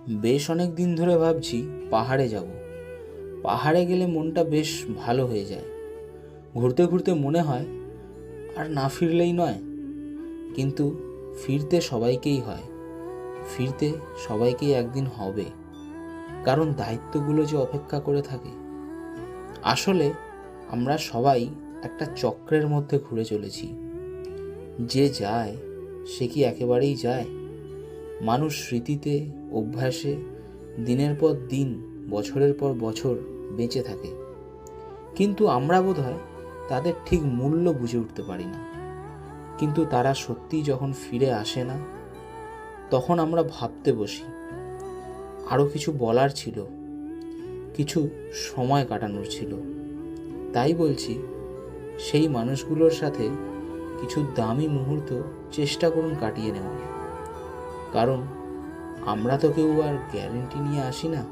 বেশ অনেক দিন ধরে ভাবছি পাহাড়ে যাব। পাহাড়ে গেলে মনটা বেশ ভালো হয়ে যায়। ঘুরতে ঘুরতে মনে হয় আর না ফিরলেই নয়। কিন্তু ফিরতে সবাইকেই হয়, ফিরতে সবাইকেই একদিন হবে, কারণ দায়িত্বগুলো যে অপেক্ষা করে থাকে। আসলে আমরা সবাই একটা চক্রের মধ্যে ঘুরে চলেছি। যে যায় সে কি একেবারেই যায়? মানুষ স্মৃতিতে, অভ্যাসে দিনের পর দিন, বছরের পর বছর বেঁচে থাকে, কিন্তু আমরা বোধহয় তাদের ঠিক মূল্য বুঝে উঠতে পারি না। কিন্তু তারা সত্যিই যখন ফিরে আসে না, তখন আমরা ভাবতে বসি আরও কিছু বলার ছিল, কিছু সময় কাটানোর ছিল। তাই বলছি, সেই মানুষগুলোর সাথে কিছু দামি মুহূর্ত চেষ্টা করুন কাটিয়ে নেওয়ার। কারণ আমরা তো কেউ আর গ্যারেন্টি নিয়ে আসি না